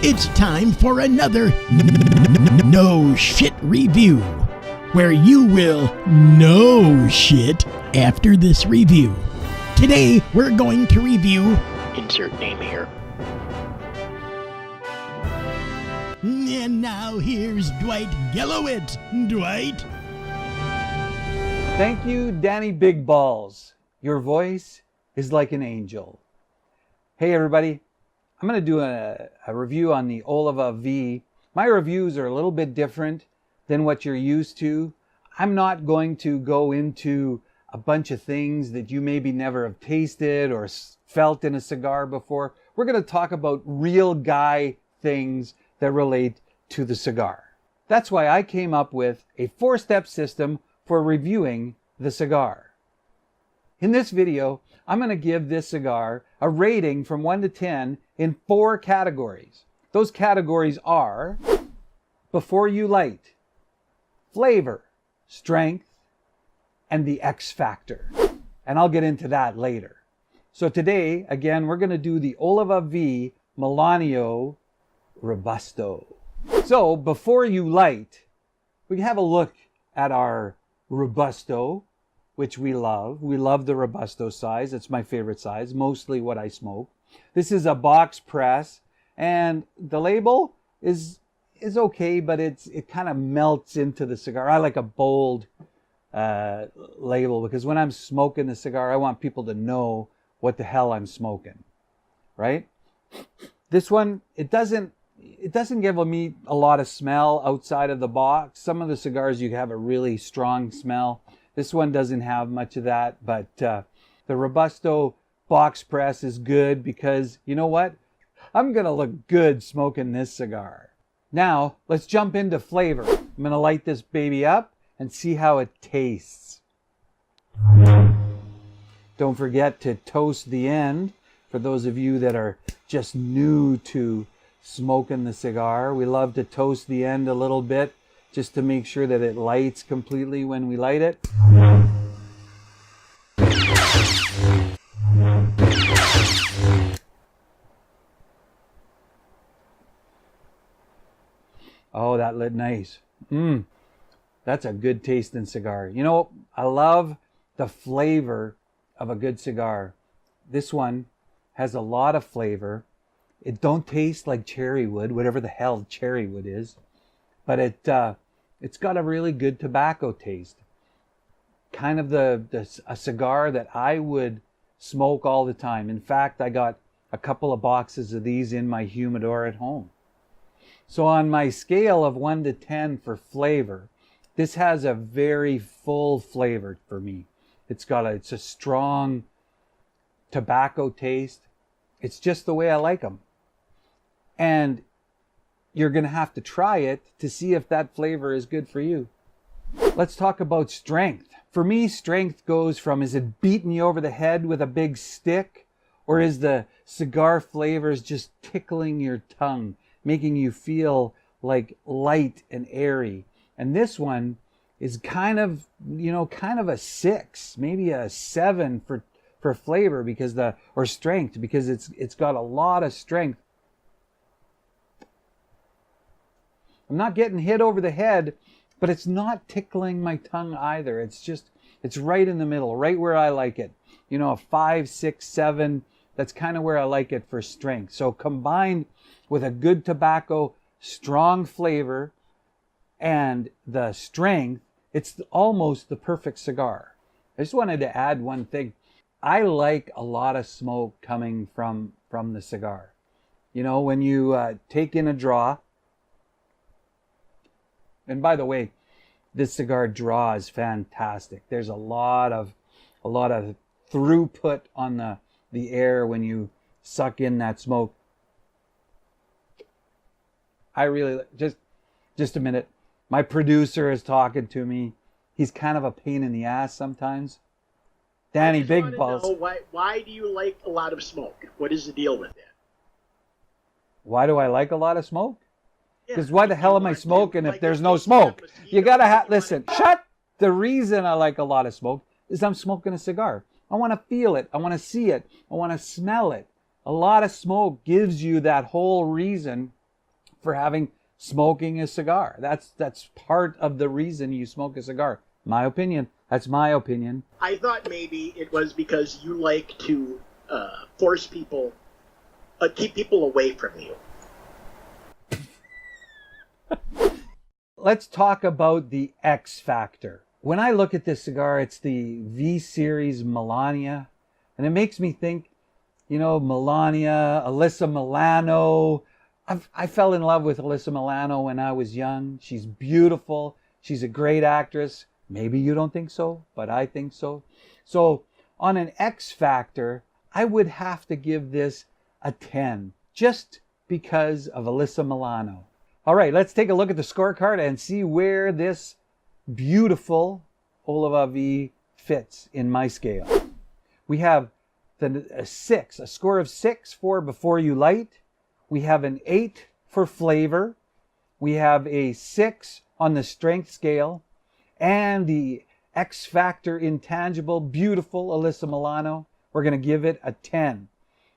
It's time for another No Shit review, where you will know shit after this review. Today, we're going to review... Insert name here. And now here's Dwight Gellowitz. Dwight? Thank you, Danny Big Balls. Your voice is like an angel. Hey everybody, I'm going to do a review on the Oliva V. My reviews are a little bit different than what you're used to. I'm not going to go into a bunch of things that you maybe never have tasted or felt in a cigar before. We're going to talk about real guy things that relate to the cigar. That's why I came up with a 4-step system for reviewing the cigar. In this video, I'm going to give this cigar a rating from 1 to 10 in 4 categories. Those categories are before you light, flavor, strength, and the X factor. And I'll get into that later. So today, again, we're going to do the Oliva V Melanio Robusto. So before you light, we can have a look at our Robusto, which we love. We love the Robusto size. It's my favorite size, mostly what I smoke. This is a box press, and the label is okay, but it kind of melts into the cigar. I like a bold label because when I'm smoking the cigar, I want people to know what the hell I'm smoking, right? This one, it doesn't give me a lot of smell outside of the box. Some of the cigars you have a really strong smell. This one doesn't have much of that, but the Robusto box press is good because, you know what? I'm going to look good smoking this cigar. Now, let's jump into flavor. I'm going to light this baby up and see how it tastes. Don't forget to toast the end for those of you that are just new to smoking the cigar. We love to toast the end a little bit just to make sure that it lights completely when we light it. Oh, that lit nice. That's a good tasting cigar. You know, I love the flavor of a good cigar. This one has a lot of flavor. It don't taste like cherry wood, whatever the hell cherry wood is, but it's got a really good tobacco taste. Kind of a cigar that I would smoke all the time. In fact, I got a couple of boxes of these in my humidor at home. So on my scale of 1 to 10 for flavor, this has a very full flavor for me. It's a strong tobacco taste. It's just the way I like them. And you're going to have to try it to see if that flavor is good for you. Let's talk about strength. For me, strength goes from, is it beating you over the head with a big stick? Or is the cigar flavors just tickling your tongue, making you feel like light and airy? And this one is kind of a 6, maybe a 7 for flavor or strength, because it's got a lot of strength. I'm not getting hit over the head, but it's not tickling my tongue either. It's right in the middle, right where I like it. You know, a 5, 6, 7, that's kind of where I like it for strength. So combined with a good tobacco, strong flavor, and the strength, it's almost the perfect cigar. I just wanted to add one thing. I like a lot of smoke coming from the cigar. You know, when you take in a draw, and by the way, this cigar draw is fantastic. There's a lot of throughput on the air when you suck in that smoke. I really just a minute. My producer is talking to me. He's kind of a pain in the ass sometimes. Danny Big Balls. Why do you like a lot of smoke? What is the deal with that? Why do I like a lot of smoke? Because why the hell am I smoking if there's no smoke? You gotta listen. Shut. The reason I like a lot of smoke is I'm smoking a cigar. I want to feel it. I want to see it. I want to smell it. A lot of smoke gives you that whole reason for having smoking a cigar. That's part of the reason you smoke a cigar. My opinion. That's my opinion. I thought maybe it was because you like to force people, keep people away from you. Let's talk about the X factor. When I look at this cigar, it's the V Series Melania, and it makes me think, you know, Melania, Alyssa Milano. I fell in love with Alyssa Milano when I was young. She's beautiful. She's a great actress. Maybe you don't think so, but I think so. So on an X factor, I would have to give this a 10, just because of Alyssa Milano. All right, let's take a look at the scorecard and see where this beautiful Oliva V fits in my scale. We have a 6, a score of 6 for Before You Light. We have an 8 for flavor. We have a 6 on the strength scale. And the X Factor intangible, beautiful Alyssa Milano, we're going to give it a 10.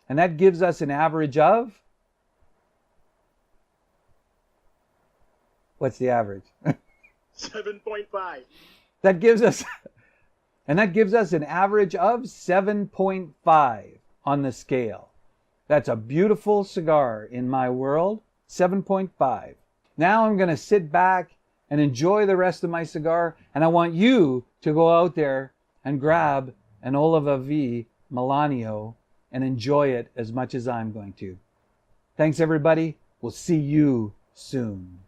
And that gives us an average of... What's the average? 7.5. That gives us an average of 7.5 on the scale. That's a beautiful cigar in my world. 7.5. Now I'm going to sit back and enjoy the rest of my cigar, and I want you to go out there and grab an Oliva V Melanio and enjoy it as much as I'm going to. Thanks everybody. We'll see you soon.